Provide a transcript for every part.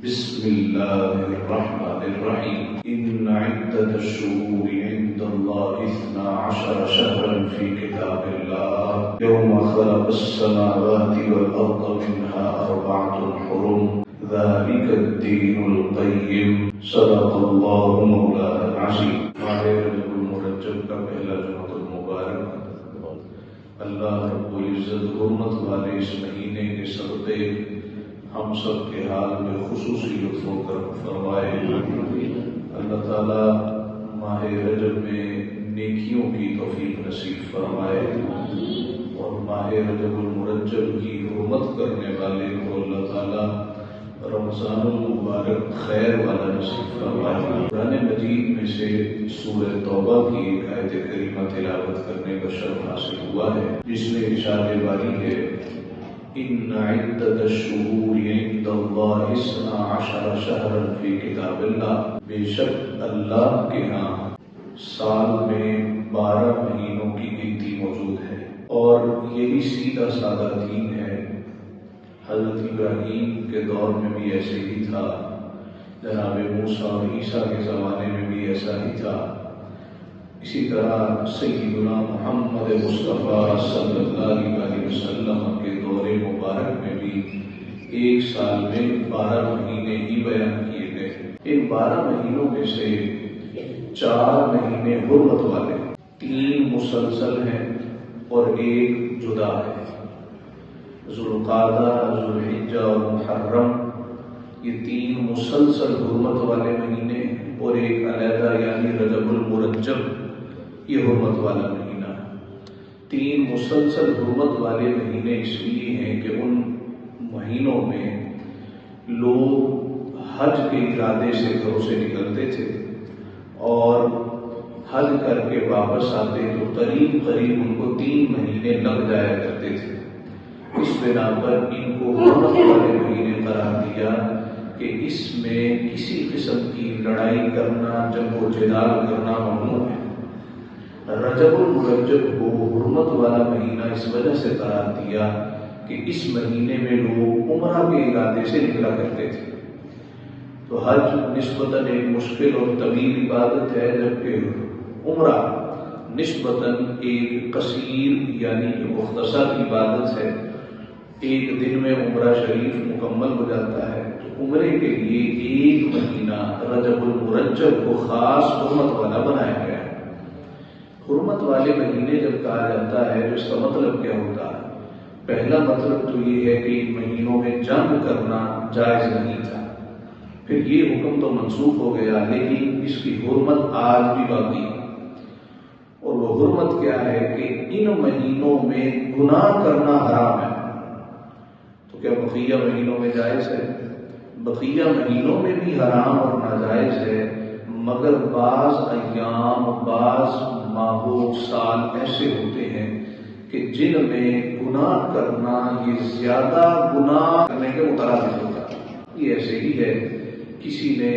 بسم الله الرحمن الرحيم إن عدة الشهور عند الله 12 شهرا في كتاب الله يوم خلق السماوات والأرض منها 4 حرم ذلك الدين القيم صدق الله مولانا العظيم. رجب المرجب کا پہلا جمعۃ المبارک اللہ رب العزت حرمت والے اس مہینے کے صدقے ہم سب کے حال میں خصوصی لطف و کرم فرمائے. اللہ تعالیٰ ماہ رجب میں نیکیوں کی توفیق نصیب فرمائے اور ماہ رجب المرجب کی حرمت کرنے والے کو اللہ تعالیٰ رمضان المبارک خیر والا نصیب فرمائے. قرآن مجید میں سے سورہ توبہ کی ایک آیت کریمہ تلاوت کرنے کا شرف حاصل ہوا ہے جس میں ارشاد باری ہے ان عدت الشہور عند اللہ 12 شہرا فی کتاب اللہ. بے شک اللہ کے ہاں سال میں 12 مہینوں کی گنتی موجود ہے اور یہی سیدھا سادہ دین ہے. حضرت ابراہیم کے دور میں بھی ایسے ہی تھا, جناب موسیٰ اور عیسیٰ کے زمانے میں بھی ایسا ہی تھا. اسی طرح سیدنا محمد مصطفیٰ صلی اللہ علیہ وسلم کے دور مبارک میں بھی ایک سال میں 12 مہینے ہی بیان کیے گئے. ان 12 مہینوں میں سے 4 مہینے حرمت والے, 3 مسلسل ہیں اور ایک جدا ہے. ذوالقعدہ, ذوالحجہ اور محرم یہ 3 مسلسل حرمت والے مہینے اور ایک علیحدہ یعنی رجب المرجب یہ حرمت والا مہینہ ہے. 3 مسلسل حرمت والے مہینے اس لیے ہیں کہ ان مہینوں میں لوگ حج کے ارادے سے گھروں سے نکلتے تھے اور حج کر کے واپس آتے تو قریب ان کو 3 مہینے لگ جایا کرتے تھے. اس بنا پر ان کو حرمت والے مہینے قرار دیا کہ اس میں کسی قسم کی لڑائی کرنا, جنگ و جدال کرنا ممنوع ہے. رجب المرجب کو حرمت والا مہینہ اس وجہ سے قرار دیا کہ اس مہینے میں لوگ عمرہ کے ارادے سے نکلا کرتے تھے. تو حج نسبتاً ایک مشکل اور طویل عبادت ہے, جبکہ عمرہ نسبتاً ایک قصیر یعنی مختصر عبادت ہے. ایک دن میں عمرہ شریف مکمل ہو جاتا ہے. تو عمرے کے لیے ایک مہینہ رجب المرجب کو خاص حرمت والا بنایا گیا ہے. حرمت والے مہینے جب کہا جاتا ہے تو اس کا مطلب کیا ہوتا ہے؟ پہلا مطلب تو یہ ہے کہ ان مہینوں میں جنگ کرنا جائز نہیں تھا. پھر یہ حکم تو منسوخ ہو گیا, لیکن اس کی حرمت آج بھی باقی ہے. اور وہ حرمت کیا ہے کہ ان مہینوں میں گناہ کرنا حرام ہے. تو کیا بقیہ مہینوں میں جائز ہے؟ بقیہ مہینوں میں بھی حرام اور ناجائز ہے, مگر بعض ایام, بعض ماہوں, سال ایسے ہوتے ہیں کہ جن میں گناہ کرنا یہ زیادہ گناہ کرنے کے مترادف ہوتا ہے. یہ ایسے ہی ہے, کسی نے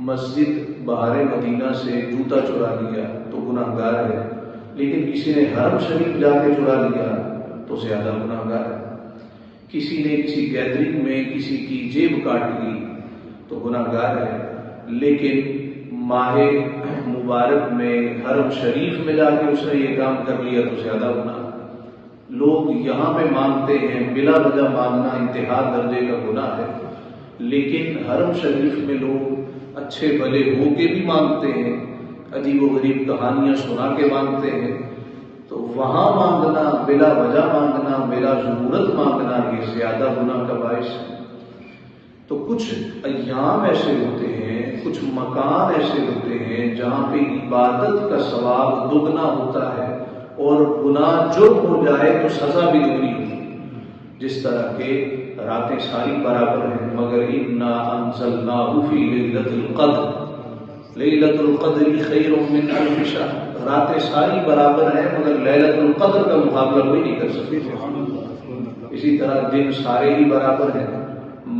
مسجد بہار مدینہ سے جوتا چرا لیا تو گناہ گار ہے, لیکن کسی نے حرم شریف جا کے چرا لیا تو زیادہ گناہ گار ہے. کسی نے کسی گیدرنگ میں کسی کی جیب کاٹ لی تو گناہ گار ہے, لیکن ماہ مبارک میں حرم شریف میں جا کے اس نے یہ کام کر لیا تو زیادہ گناہ. لوگ یہاں پہ مانگتے ہیں, بلا وجہ مانگنا انتہا درجے کا گناہ ہے, لیکن حرم شریف میں لوگ اچھے بھلے ہو کے بھی مانگتے ہیں, عجیب و غریب کہانیاں سنا کے مانگتے ہیں. تو وہاں مانگنا, بلا وجہ مانگنا, بلا ضرورت مانگنا یہ زیادہ گناہ کا باعث ہے. تو کچھ ایام ایسے ہوتے ہیں, کچھ مکان ایسے ہوتے ہیں جہاں پہ عبادت کا ثواب دگنا ہوتا ہے اور گناہ جرم ہو جائے تو سزا بھی دگنی ہوتی ہے. جس طرح کہ راتیں ساری برابر ہیں مگر انا انزلناہ فی لیلۃ القدر, لیلۃ القدر خیر من الف شہر. راتیں ساری برابر ہیں مگر لیلۃ القدر کا مقابلہ کوئی نہیں کر سکتے. اسی طرح دن سارے ہی برابر ہیں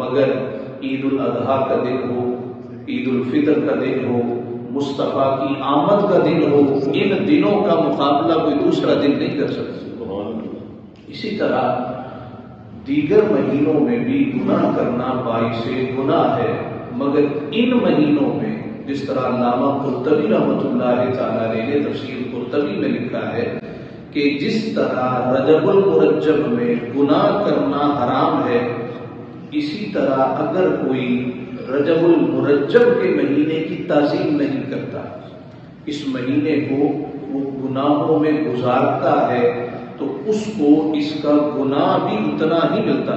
مگر عید الاضحیٰ کا دن ہو, عید الفطر کا دن ہو, مصطفیٰ کی آمد کا دن ہو, ان دنوں کا مقابلہ کوئی دوسرا دن نہیں کر سکتا. اسی طرح دیگر مہینوں میں بھی گناہ کرنا باعث گناہ ہے، مگر ان مہینوں میں جس طرح علامہ قرطبی رحمۃ اللہ تعالیٰ علیہ نے تفسیر قرطبی میں لکھا ہے کہ جس طرح رجب المرجب میں گناہ کرنا حرام ہے، اسی طرح اگر کوئی رجب المرجب کے مہینے کی تعظیم نہیں کرتا، اس مہینے کو وہ گناہوں میں گزارتا ہے، تو اس کو اس کا گناہ بھی اتنا ہی ملتا،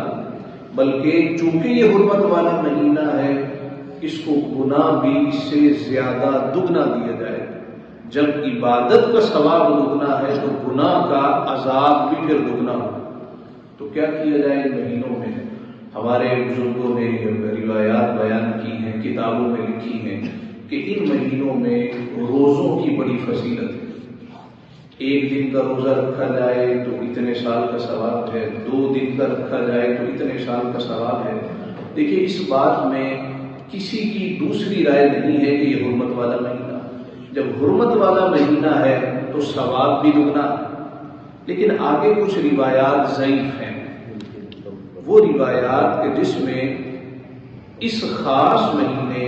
بلکہ چونکہ یہ حرمت والا مہینہ ہے، اس کو گناہ بھی اس سے زیادہ دگنا دیا جائے۔ جب عبادت کا ثواب دگنا ہے تو گناہ کا عذاب بھی پھر دگنا ہو۔ تو کیا کیا جائے ان مہینوں میں؟ ہمارے بزرگوں نے روایات بیان کی ہیں، کتابوں میں لکھی ہیں کہ ان مہینوں میں روزوں کی بڑی فضیلت ہے۔ ایک دن کا روزہ رکھا جائے تو اتنے سال کا ثواب ہے، 2 دن کا رکھا جائے تو اتنے سال کا ثواب ہے۔ دیکھیے اس بات میں کسی کی دوسری رائے نہیں ہے کہ یہ حرمت والا مہینہ، جب حرمت والا مہینہ ہے تو ثواب بھی دگنا، لیکن آگے کچھ روایات ضعیف ہیں، وہ روایات کہ جس میں اس خاص مہینے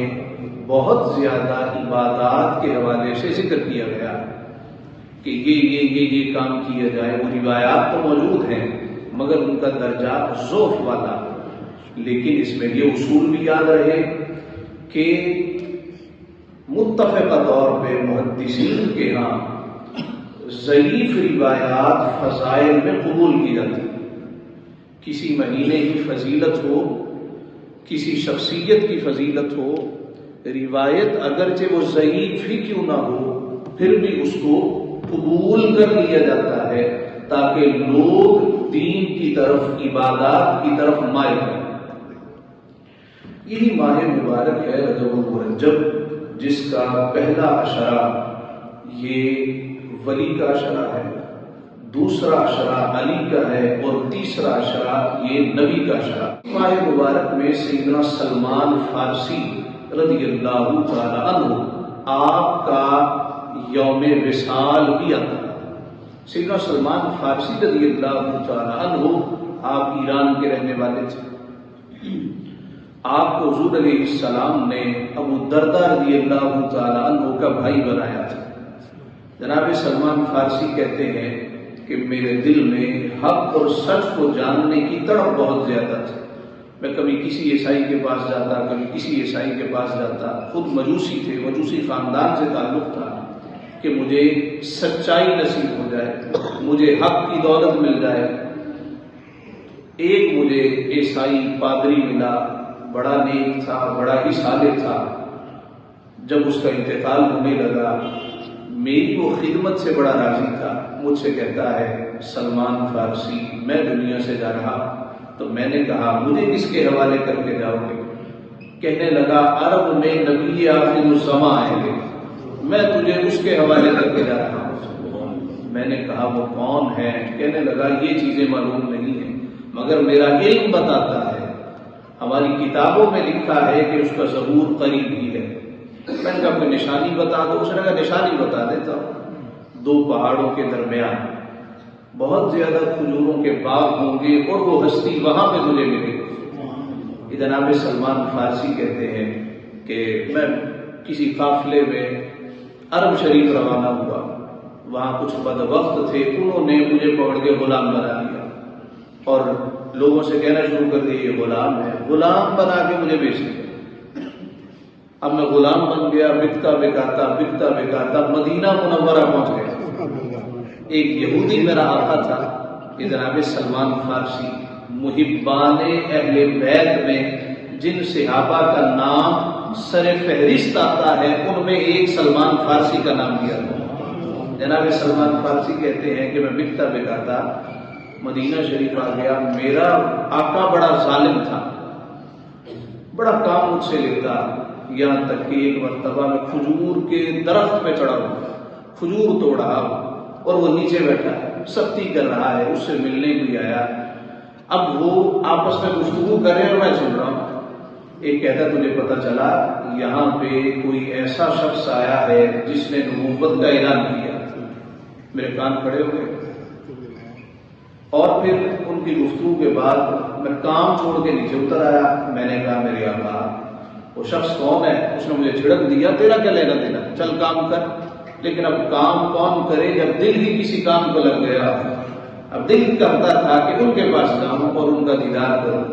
بہت زیادہ عبادات کے حوالے سے ذکر کیا گیا کہ یہ کام کیا جائے، وہ روایات تو موجود ہیں مگر ان کا درجہ ضعف والا، لیکن اس میں یہ اصول بھی یاد رہے کہ متفقہ طور پہ محدثین کے ہاں ضعیف روایات فضائل میں قبول کی جاتی، کسی مہینے کی فضیلت ہو، کسی شخصیت کی فضیلت ہو، روایت اگرچہ وہ ضعیف ہی کیوں نہ ہو پھر بھی اس کو قبول کر لیا جاتا ہے تاکہ لوگ دین کی طرف، عبادات کی طرف مائل ہوں۔ یہی ماہ مبارک ہے رجب المرجب، جس کا پہلا عشرہ یہ ولی کا عشرہ ہے، دوسرا عشرہ علی کا ہے، اور تیسرا عشرہ یہ نبی کا عشرہ۔ ماہ مبارک میں سیدنا سلمان فارسی رضی اللہ تعالی عنہ آپ کا یوم وصال بھی آتا ہے۔ سیدنا سلمان فارسی رضی اللہ تعالی عنہ آپ ایران کے رہنے والے تھے، آپ کو حضور علیہ السلام نے ابو درداء رضی اللہ تعالی عنہ کا بھائی بنایا تھا۔ جناب سلمان فارسی کہتے ہیں کہ میرے دل میں حق اور سچ کو جاننے کی تڑپ بہت زیادہ تھی، میں کبھی کسی عیسائی کے پاس جاتا، کبھی کسی عیسائی کے پاس جاتا، خود مجوسی تھے، مجوسی خاندان سے تعلق تھا، کہ مجھے سچائی نصیب ہو جائے، مجھے حق کی دولت مل جائے۔ ایک مجھے عیسائی پادری ملا، بڑا نیک تھا، بڑا ہی صالح تھا۔ جب اس کا انتقال ہونے لگا میری وہ خدمت سے بڑا راضی تھا، مجھ سے کہتا ہے سلمان فارسی میں دنیا سے جا رہا، تو میں نے کہا مجھے کس کے حوالے کر کے جاؤ گے؟ کہنے لگا عرب میں نبی آخر الزماں آئیں گے، میں تجھے اس کے حوالے کر کے جا رہا ہوں۔ میں نے کہا وہ کون ہے؟ کہنے لگا یہ چیزیں معلوم نہیں ہیں مگر میرا علم بتاتا ہے، ہماری کتابوں میں لکھا ہے کہ اس کا ظہور قریب ہی ہے۔ میں نے کہا کوئی نشانی بتا دو۔ اس نے کہا نشانی بتا دیتا ہوں، 2 پہاڑوں کے درمیان بہت زیادہ کھجوروں کے باغ ہوں گے اور وہ ہستی وہاں پہ مجھے ملے گی۔ جناب سلمان فارسی کہتے ہیں کہ میں کسی قافلے میں عرب شریف روانہ ہوا، وہاں کچھ بدبخت تھے، انہوں نے مجھے پکڑ کے غلام بنا لیا اور لوگوں سے کہنا شروع کر دیا یہ غلام ہے، غلام بنا کے مجھے بیچ دیا۔ اب میں غلام بن گیا، بکتا بکاتا مدینہ منورہ پہنچ گیا۔ ایک یہودی میرا آقا تھا کہ جناب سلمان فارسی محبان اہل بیت میں جن صحابہ کا نام سر فہرست آتا ہے ان میں ایک سلمان فارسی کا نام دیا تھا۔ جناب سلمان فارسی کہتے ہیں کہ میں بکتا بکاتا مدینہ شریف آ گیا، میرا آقا بڑا ظالم تھا، بڑا کام مجھ سے لیتا، یہاں تک کہ ایک مرتبہ میں کھجور کے درخت پہ چڑھا ہوں، کھجور توڑا اور وہ نیچے بیٹھا ہے، سختی کر رہا ہے، اس سے ملنے کو آیا۔ اب وہ آپس میں گفتگو کر رہے ہیں اور میں سن رہا ہوں۔ ایک کہتا تجھے پتہ چلا یہاں پہ کوئی ایسا شخص آیا ہے جس نے نبوت کا اعلان کیا۔ میرے کان کھڑے ہو گئے اور پھر ان کی گفتگو کے بعد میں کام چھوڑ کے نیچے اتر آیا. میں نے کہا میرے آقا وہ شخص کون ہے؟ اس نے مجھے جھڑک دیا تیرا کیا لینا دینا، چل کام کر. لیکن اب کام کون کرے جب دل ہی کسی کام کو لگ گیا. اب دل کرتا تھا کہ ان کے پاس جاؤں اور ان کا دیدار کروں.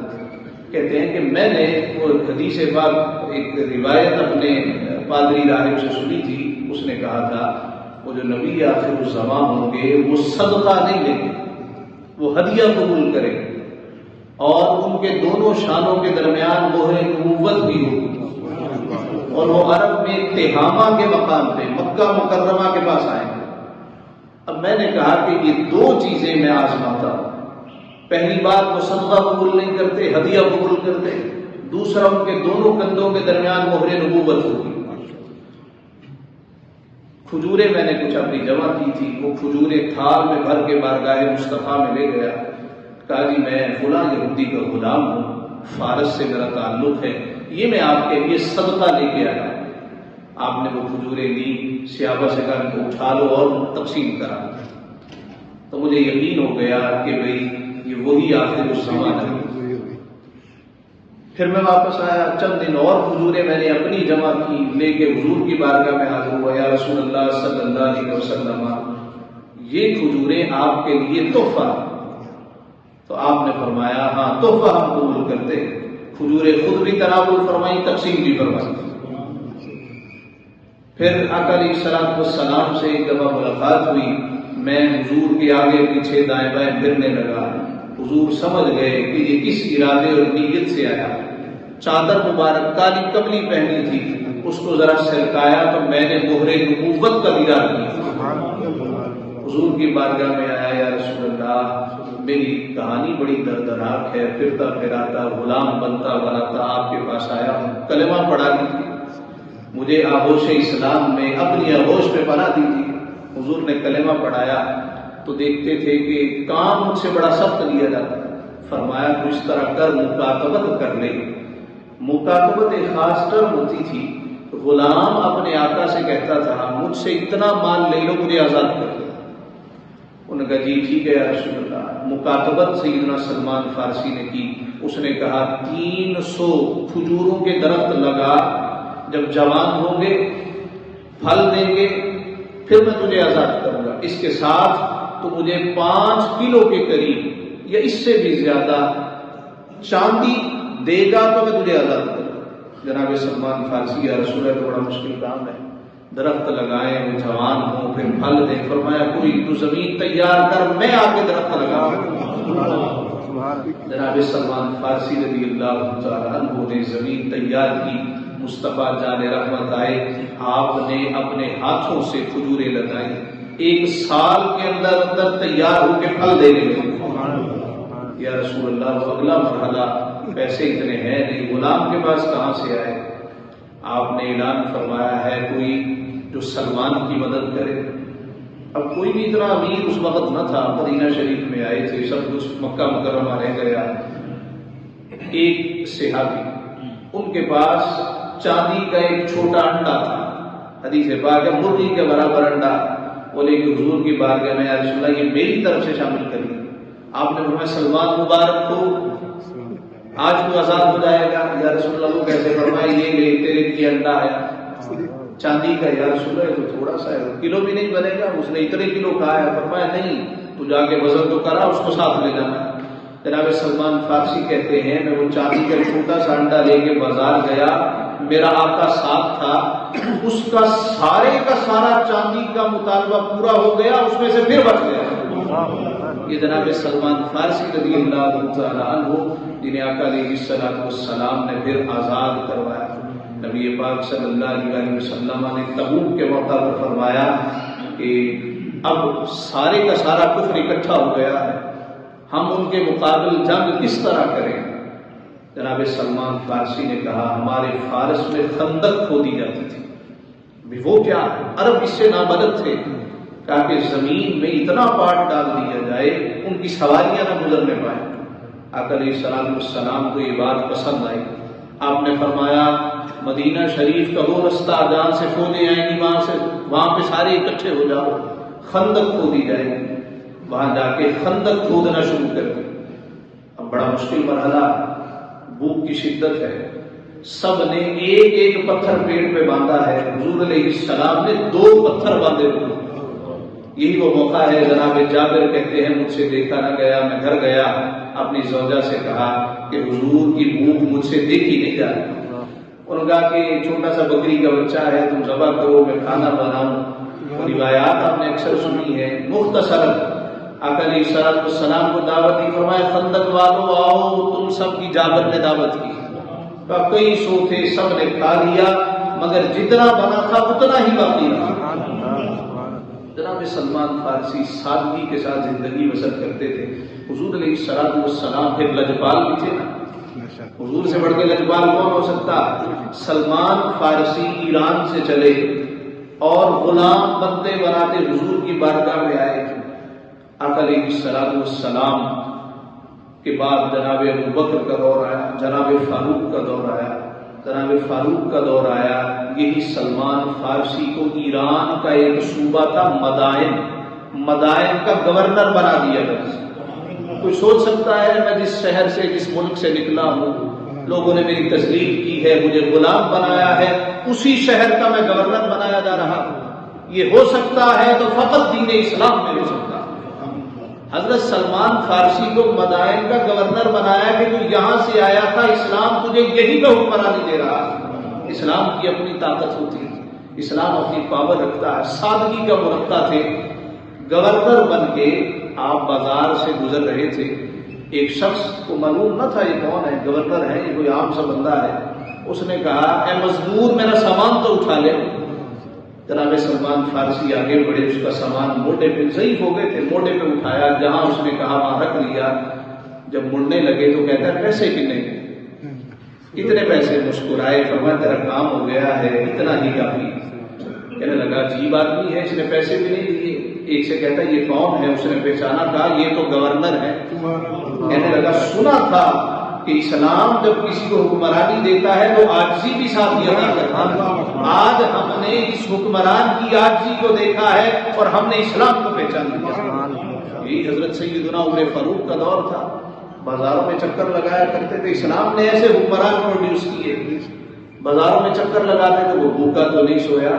کہتے ہیں کہ میں نے وہ حدیث پاک ایک روایت اپنے پادری راہب سے سنی تھی. اس نے کہا تھا وہ جو نبی آخر الزمان ہوں گے وہ صدقہ نہیں لیں گے، وہ ہدیہ قبول کریں گے، اور ان کے دونوں شانوں کے درمیان مہر نبوت بھی ہوگی، اور وہ عرب میں تہامہ کے مقام پہ مکہ مکرمہ کے پاس آئیں گے. اب میں نے کہا کہ یہ دو چیزیں میں آزماتا ہوں. پہلی بات وہ صدقہ قبول نہیں کرتے، ہدیہ قبول کرتے. دوسرا ان کے دونوں کندھوں کے درمیان مہر نبوت ہوگی. کھجوریں میں نے کچھ اپنی جمع کی تھی، وہ کھجوریں تھال میں بھر کے بارگاہ مصطفیٰ میں لے گیا. کہا جی میں فلاں یہودی کا غلام ہوں، فارس سے میرا تعلق ہے، یہ میں آپ کے لیے صدقہ لے کے آیا. آپ نے وہ کھجوریں لی، صحابہ سے کہا ان کو اٹھا لو اور تقسیم کرا. تو مجھے یقین ہو گیا کہ بھئی یہ وہی آخر الزمان ہے. پھر میں واپس آیا، چند دن اور کھجوریں میں نے اپنی جمع کی، لے کے حضور کی بارگاہ میں حاضر ہوا. یا رسول اللہ صلی اللہ علیہ وسلم یہ کھجوریں آپ کے لیے تحفہ. تو آپ نے فرمایا ہاں تحفہ ہم قبول کرتے. کھجوریں خود بھی تناول فرمائی، تقسیم بھی فرمائی. پھر آقا علیہ الصلوۃ والسلام سے ایک دفعہ ملاقات ہوئی. میں حضور کے آگے پیچھے دائیں بائیں پھرنے لگا. حضور سمجھ گئے کہ یہ کس ارادے اور نیت سے آیا. چادر مبارک کالی کملی پہنی تھی، اس کو ذرا سرکایا تو میں نے مہر نبوت کا دیدار کیا. حضور کی بارگاہ میں آیا، یا رسول اللہ میری کہانی بڑی دردناک ہے، پھرتا پھراتا غلام بنتا بناتا آپ کے پاس آیا ہوں، کلمہ پڑھا دیجیے، مجھے آغوش اسلام میں اپنی آغوش پہ پناہ دیجیے. حضور نے کلمہ پڑھایا تو دیکھتے تھے کہ کام مجھ سے بڑا سخت لیا جاتا. فرمایا تو اس طرح کر، مکاتبت کر لے. مکاتبت ایک خاص ٹرم ہوتی تھی. غلام اپنے آقا سے کہتا تھا مجھ سے اتنا مال لے لو مجھے آزاد کر دو. انہوں نے کہا جی ٹھیک ہے یا رسول اللہ. مکاتبت سیدنا سلمان فارسی نے کی. اس نے کہا 300 کھجوروں کے درخت لگا، جب جوان ہوں گے پھل دیں گے پھر میں تجھے آزاد کروں گا. اس کے ساتھ تو مجھے 5 کلو کے قریب یا اس سے بھی زیادہ چاندی دے گا تو میں تجھے آزاد کروں گا. جناب سلمان فارسی یا رسول اللہ تو بڑا مشکل کام ہے. درخت لگائیں، وہ جوان ہوں، پھر پھل دیں. فرمایا کوئی تو زمین تیار کر، میں آ کے درخت لگاؤں. جناب سلمان فارسی رضی اللہ تعالیٰ عنہ نے زمین تیار کی. مصطفیٰ جان رحمت آئے، آپ نے اپنے ہاتھوں سے کھجوریں لگائیں. 1 سال کے اندر اندر تیار ہو کے پھل دینے لگے. یا رسول اللہ وہ اگلا مرحلہ، پیسے اتنے ہیں نہیں، غلام کے پاس کہاں سے آئے؟ آپ نے اعلان فرمایا ہے کوئی جو سلمان کی مدد کرے. اب کوئی بھی اتنا امیر اس وقت نہ تھا. مدینہ شریف میں آئے تھے، سب کچھ مکہ مکرمہ رہ گیا. ایک صحابی، ان کے پاس چاندی کا ایک چھوٹا انڈا تھا. حدیث پاک ہے مرغی کے برابر انڈا. بولے کہ حضور کی بارگاہ میں یا رسول اللہ یہ میری طرف سے شامل کریے. آپ نے فرمایا سلمان مبارک ہو، آج تو آزاد ہو جائے گا. یا رسول اللہ کو کیسے؟ فرمایا یہ لے تیرے لیے انڈا آیا چاندی کا. یا رسول اللہ تو تھوڑا سا ہے، کلو بھی نہیں بنے گا. اس نے اتنے کلو کہا ہے. فرمایا نہیں، تو جا کے وزن تو کرا، اس کو ساتھ لے جانا. جناب سلمان فارسی کہتے ہیں میں وہ چاندی کا چھوٹا سا انڈا لے کے بازار گیا، میرا آقا ساتھ تھا. اس کا سارے کا سارا چاندی کا مطالبہ پورا ہو گیا، اس میں سے پھر بچ گیا. یہ جناب سلمان فارسی رضی اللہ تعالیٰ عنہ جنہیں آقا علیہ الصلوۃ والسلام نے پھر آزاد کروایا. نبی پاک صلی اللہ علیہ وسلم نے تبوک کے موقع پر فرمایا کہ اب سارے کا سارا کفر اکٹھا ہو گیا ہے، ہم ان کے مقابل جنگ کس طرح کریں؟ جناب سلمان فارسی نے کہا ہمارے فارس میں خندق کھودی جاتی تھی. وہ کیا عرب اس سے نابلد تھے. کہا کہ زمین میں اتنا پاٹ ڈال دیا جائے ان کی سواریاں نہ گزرنے پائیں. آقا علیہ السلام کو یہ بات پسند آئی. آپ نے فرمایا مدینہ شریف کا وہ رستہ جہاں سے کھودے آئیں گی وہاں پہ سارے اکٹھے ہو جاؤ، خندق کھودی جائے گی. وہاں جا کے خندق کھودنا شروع کر دی. اب بڑا مشکل مرحلہ، بھوک کی شدت ہے، سب نے ایک ایک پتھر پیٹ پہ باندھا ہے، حضور علیہ السلام نے 2 پتھر باندھے ہوئے۔ یہی وہ موقع ہے، جناب جابر کہتے ہیں مجھ سے دیکھا نہ گیا، میں گھر گیا، اپنی زوجہ سے کہا کہ حضور کی بھوک مجھ سے دیکھی نہیں جا رہی۔ انہوں نے کہا کہ چھوٹا سا بکری کا بچہ ہے، تم ذبح کرو، میں کھانا بناؤں۔ روایات آپ نے اکثر سنی ہے، مختصر آقا علیہ الصلوۃ والسلام کو دعوت دی، فرمایا خندق والو آؤ، تم سب کی جابر نے دعوت کی۔ کئی سو تھے، سب نے کھا لیا، مگر جتنا بنا تھا اتنا ہی باقی رہا۔ جناب سلمان فارسی سادگی کے ساتھ زندگی بسر کرتے تھے۔ حضور علیہ الصلوۃ والسلام پھر لجپال بھی تھے نا، حضور سے بڑھ کے لجپال کون ہو سکتا؟ سلمان فارسی ایران سے چلے اور غلام بندے بناتے حضور کی بارگاہ میں آئے تھے۔ آقا علیہ الصلوۃ والسلام کے بعد جناب ابوبکر کا دور آیا، جناب فاروق کا دور آیا، جناب فاروق کا دور آیا۔ یہی سلمان فارسی کو ایران کا ایک صوبہ تھا مدائن کا گورنر بنا دیا گیا۔ کوئی سوچ سکتا ہے میں جس شہر سے، جس ملک سے نکلا ہوں، لوگوں نے میری تذلیل کی ہے، مجھے غلام بنایا ہے، اسی شہر کا میں گورنر بنایا جا رہا ہوں۔ یہ ہو سکتا ہے تو فقط دین اسلام میں ہو سکتا ہے۔ حضرت سلمان فارسی کو مدائن کا گورنر بنایا کہ تو یہاں سے آیا تھا، اسلام تجھے یہی پہ حکمرانی دے رہا ہے۔ اسلام کی اپنی طاقت ہوتی ہے، اسلام اپنی پاور رکھتا ہے۔ سادگی کا مرقع تھے، گورنر بن کے آپ بازار سے گزر رہے تھے، ایک شخص کو معلوم نہ تھا یہ کون ہے، گورنر ہے یہ کوئی عام سا بندہ ہے۔ اس نے کہا اے مزدور میرا سامان تو اٹھا لے۔ جناب سلمان فارسی آگے بڑھے، اس کا سامان موٹے پہ، ضعیف ہو گئے تھے، موٹے پہ اٹھایا، جہاں اس نے کہا وہاں رکھ لیا۔ جب مڑنے لگے تو کہتا ہے پیسے کتنے؟ کتنے پیسے؟ مسکرائے، فرمایا تیرا کام ہو گیا ہے، اتنا ہی کافی۔ کہنے لگا عجیب آدمی ہے، اس نے پیسے بھی نہیں دیے۔ ایک سے کہتا ہے یہ کون ہے؟ اس نے پہچانا، کہا یہ تو گورنر ہے۔ کہنے لگا سنا تھا کہ اسلام جب کسی کو حکمرانی دیتا ہے تو عاجزی بھی ساتھ ہی ادا کرتا ہے۔ آج ہم نے اس حکمران کی عاجزی کو دیکھا ہے اور ہم نے اسلام کو پہچان لیا۔ یہی حضرت سیدنا عمر فاروق کا دور تھا، بازاروں میں چکر لگایا کرتے تھے۔ اسلام نے ایسے حکمران پروڈیوس کیے، بازاروں میں چکر لگاتے تھے، وہ بھوکا تو نہیں سویا،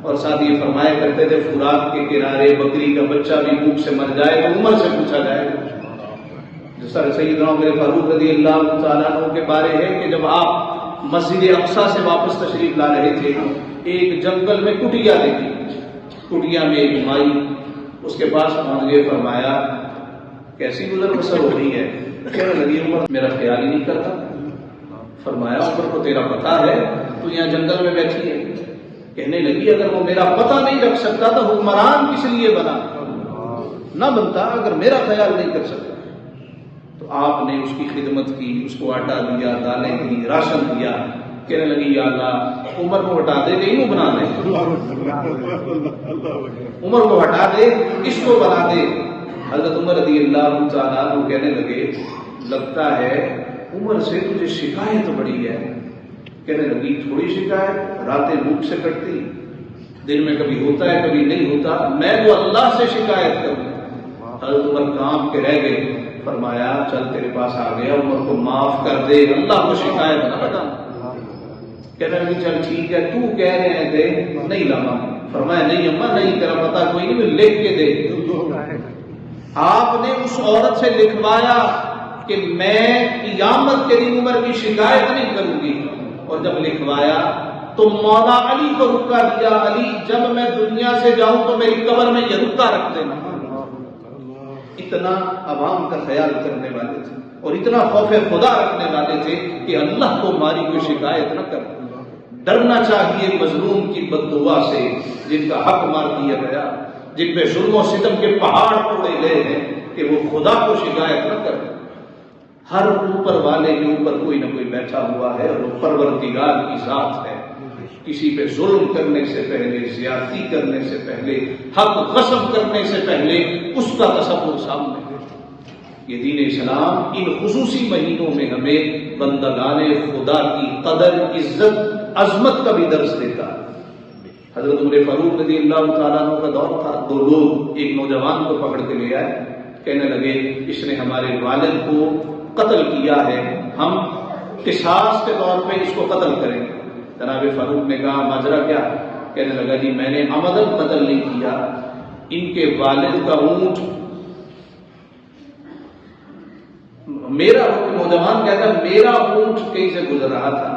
اور ساتھ یہ فرمایا کرتے تھے فرات کے کنارے بکری کا بچہ بھی بھوک سے مر جائے تو عمر سے پوچھا جائے گا۔ جس طرح سیدنا عمر فاروق رضی اللہ تعالیٰ عنہ کے بارے ہے کہ جب آپ مسجد اقصیٰ سے واپس تشریف لا رہے تھے، ایک جنگل میں کٹیا دیکھی، کٹیا میں ایک مائی اس کے پاس پہنچ گئے، فرمایا کیسی گزر بسر ہو رہی ہے؟ کہنے لگی عمر میرا خیال ہی نہیں کرتا۔ فرمایا عمر کو تیرا پتہ ہے تو یہاں جنگل میں بیٹھی ہے؟ کہنے لگی اگر وہ میرا پتہ نہیں رکھ سکتا تو حکمران کس لیے بنا؟ نہ بنتا اگر میرا خیال نہیں کر سکتا۔ تو آپ نے اس کی خدمت کی، اس کو آٹا دیا، دالیں دی، راشن دیا۔ کہنے لگی یا اللہ عمر کو ہٹا دے، انہوں بنا دے، عمر کو ہٹا دے، اس کو بنا دے۔ حضرت عمر رضی اللہ تعالیٰ عنہ کہنے لگے لگتا ہے عمر سے تجھے شکایت بڑی ہے۔ کہنے لگی تھوڑی شکایت، راتیں بھوک سے کٹتی، دن میں کبھی ہوتا ہے کبھی نہیں ہوتا، میں تو اللہ سے شکایت کروں۔ حضرت عمر کام کے رہ گئے، فرمایا چل تیرے پاس آ گیا، عمر کو معاف کر دے، اللہ کو شکایت نہ بتا۔ کہنے لگی چل ٹھیک ہے، تو کہہ رہے تھے نہیں لاما۔ فرمایا نہیں اماں نہیں، تیرا پتہ کوئی نہیں، میں لکھ کے دے۔ آپ نے اس عورت سے لکھوایا کہ میں قیامت کے دن عمر کی شکایت نہیں کروں گی، اور جب لکھوایا تو مولا علی کو رکا دیا، علی جب میں دنیا سے جاؤں تو میری قبر میں یہ رکا رکھ دینا۔ اتنا عوام کا خیال کرنے والے تھے اور اتنا خوف خدا رکھنے والے تھے کہ اللہ کو ہماری کوئی شکایت نہ کر۔ ڈرنا چاہیے مظلوم کی بد دعا سے، جن کا حق مار دیا گیا، جن پہ ظلم و ستم کے پہاڑ توڑے گئے ہیں، کہ وہ خدا کو شکایت نہ کر۔ ہر اوپر والے کے اوپر کوئی نہ کوئی بیٹھا ہوا ہے اور وہ پروردگار کی ذات ہے۔ کسی پہ ظلم کرنے سے پہلے، زیادتی کرنے سے پہلے، حق غصب کرنے سے پہلے اس کا تصور سامنے ہے۔ یہ دین اسلام ان خصوصی مہینوں میں ہمیں بندگان خدا کی قدر، عزت، عظمت کا بھی درس دیتا ہے۔ حضرت عمر فاروق رضی اللہ تعالیٰ عنہ کا دور تھا، دو لوگ ایک نوجوان کو پکڑ کے لے آئے، کہنے لگے اس نے ہمارے والد کو قتل کیا ہے، ہم قصاص کے طور پہ اس کو قتل کریں گے۔ جناب فاروق نے کہا ماجرا کیا؟ کہنے لگا جی میں نے عمدن قتل نہیں کیا، ان کے والد کا اونٹ، میرا نوجوان کہتا ہے میرا اونٹ کہیں سے گزر رہا تھا،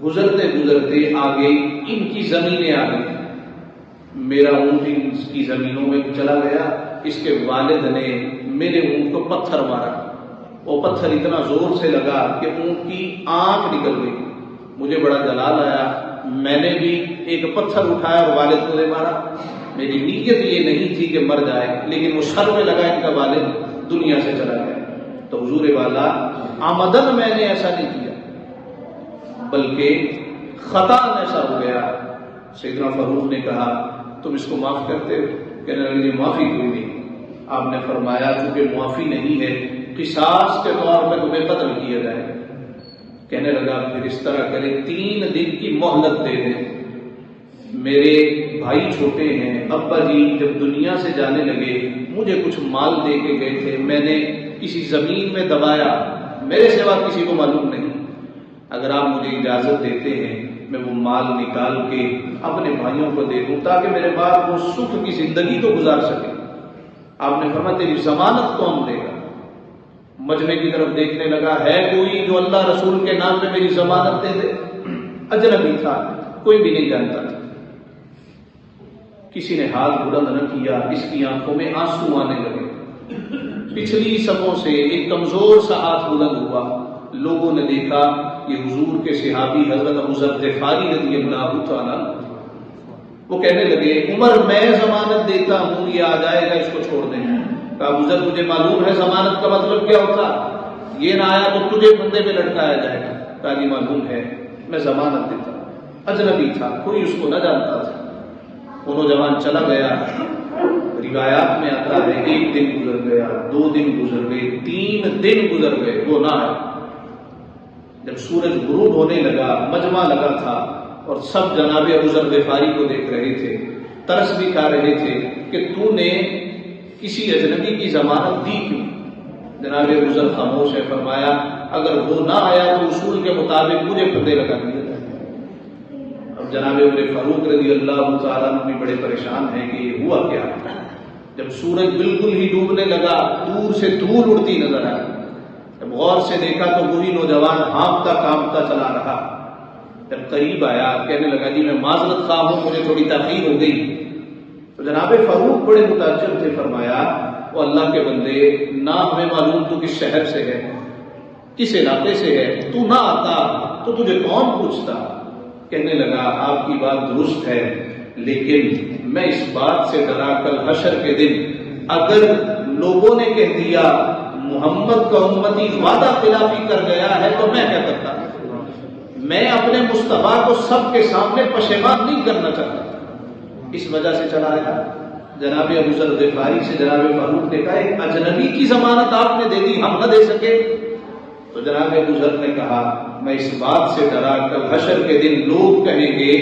گزرتے گزرتے آگے ان کی زمینیں آ گئی، میرا اونٹ ان کی زمینوں میں چلا گیا، اس کے والد نے میرے اونٹ کو پتھر مارا، وہ پتھر اتنا زور سے لگا کہ اونٹ کی آنکھ نکل گئی، مجھے بڑا جلال آیا، میں نے بھی ایک پتھر اٹھایا اور والد کو دے مارا، میری نیت یہ نہیں تھی کہ مر جائے، لیکن وہ شر میں لگا ان کا والد دنیا سے چلا گیا۔ تو حضور والا آمدن میں نے ایسا نہیں کیا بلکہ خطا ایسا ہو گیا۔ سیدنا فاروق نے کہا تم اس کو معاف کرتے ہو؟ کہنے لگے معافی کوئی نہیں۔ آپ نے فرمایا چونکہ معافی نہیں ہے قصاص کے طور پہ تمہیں قتل کیا جائے۔ کہنے لگا پھر اس طرح کرے 3 دن کی مہلت دے دیں، میرے بھائی چھوٹے ہیں، ابا جی جب دنیا سے جانے لگے مجھے کچھ مال دے کے گئے تھے، میں نے کسی زمین میں دبایا، میرے سوا کسی کو معلوم نہیں، اگر آپ مجھے اجازت دیتے ہیں میں وہ مال نکال کے اپنے بھائیوں کو دے دوں تاکہ میرے بعد وہ سکھ کی زندگی تو گزار سکے۔ آپ نے فرمایا تیری ضمانت کون دے گا؟ مجمع کی طرف دیکھنے لگا ہے کوئی جو اللہ رسول کے نام پہ میری ضمانت دے دے؟ اجنبی تھا، کوئی بھی نہیں جانتا تھا۔ کسی نے ہاتھ بلند نہ کیا، اس کی آنکھوں میں آنسو آنے لگے، پچھلی صفوں سے ایک کمزور سا ہاتھ بلند ہوا، لوگوں نے دیکھا یہ حضور کے صحابی حضرت ابو ذر غفاری رضی اللہ تعالیٰ، وہ کہنے لگے عمر میں ضمانت دیتا ہوں یہ آ جائے گا اس کو چھوڑ دیں۔ کہا ابو ذر تجھے معلوم ہے ضمانت کا مطلب کیا ہوتا؟ یہ نہ آیا تو تجھے بندے پہ لٹکایا جائے گا۔ کہا جی معلوم ہے، میں ضمانت دیتا ہوں۔ اجنبی تھا، کوئی اس کو نہ جانتا تھا۔ وہ نوجوان چلا گیا، روایات میں آتا ہے 1 دن گزر گیا، 2 دن گزر گئے، 3 دن گزر گئے، وہ نہ آیا۔ جب سورج غروب ہونے لگا، مجمع لگا تھا اور سب جناب ابو ذر غفاری کو دیکھ رہے تھے، ترس بھی کھا رہے تھے کہ تو نے کسی اجنبی کی ضمانت دی کیوں؟ جناب ابو ذر خاموش ہے، فرمایا اگر وہ نہ آیا تو اصول کے مطابق مجھے پردے لگا دیا جائے۔ اب جناب عمر فاروق رضی اللہ تعالیٰ عنہ بھی بڑے پریشان ہیں کہ یہ ہوا کیا۔ جب سورج بالکل ہی ڈوبنے لگا، دور سے دھول اڑتی نظر آئی، جب غور سے دیکھا تو وہی نوجوان ہانپتا کانپتا چلا رہا۔ جب قریب آیا کہنے لگا جی میں معذرت خواہ ہوں، مجھے تھوڑی تاخیر ہو گئی۔ تو جناب فاروق بڑے متعجب تھے، فرمایا وہ اللہ کے بندے، نہ ہمیں معلوم تو کس شہر سے ہے، کس علاقے سے ہے، تو نہ آتا تو تجھے کون پوچھتا؟ کہنے لگا آپ کی بات درست ہے، لیکن میں اس بات سے ڈرا کل حشر کے دن اگر لوگوں نے کہہ دیا محمد کا امتی وعدہ خلافی کر گیا ہے تو میں کیا کرتا؟ میں اپنے مصطفیٰ کو سب کے سامنے پشیمان نہیں کرنا چاہتا، اس وجہ سے چلا رہا۔ جناب ابو ذر غفاری سے جناب فاروق نے کہا ایک اجنبی کی ضمانت آپ نے دے دی، ہم نہ دے سکے؟ تو جناب ابو ذر نے کہا میں اس بات سے ڈرا کل حشر کے دن لوگ کہیں گے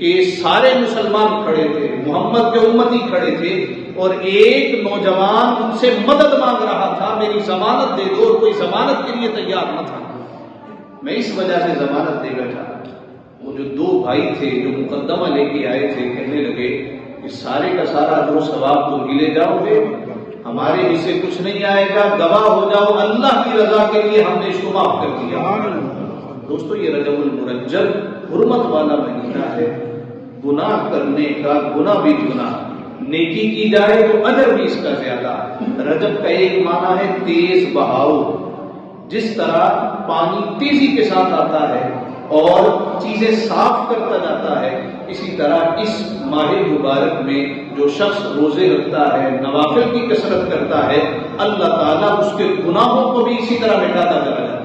کہ سارے مسلمان کھڑے تھے، محمد کے امتی کھڑے تھے اور ایک نوجوان ان سے مدد مانگ رہا تھا میری ضمانت دے دو، اور کوئی ضمانت کے لیے تیار نہ تھا، میں اس وجہ سے ضمانت دے بیٹھا۔ وہ جو 2 بھائی تھے جو مقدمہ لے کے آئے تھے کہنے لگے کہ سارے کا سارا جو ثواب تو لے جاؤ گے، ہمارے حصے کچھ نہیں آئے گا، گواہ ہو جاؤ اللہ کی رضا کے لیے ہم نے اس کو معاف کر دیا۔ دوستو یہ رجب المرجب حرمت والا مہینہ ہے، گناہ کرنے کا گناہ بھی گناہ، نیکی کی جائے تو اجر بھی اس کا زیادہ۔ رجب کا ایک معنی ہے تیز بہاؤ، جس طرح پانی تیزی کے ساتھ آتا ہے اور چیزیں صاف کرتا جاتا ہے، اسی طرح اس ماہ مبارک میں جو شخص روزے رکھتا ہے، نوافل کی کثرت کرتا ہے، اللہ تعالیٰ اس کے گناہوں کو بھی اسی طرح مٹاتا چلا جاتا ہے۔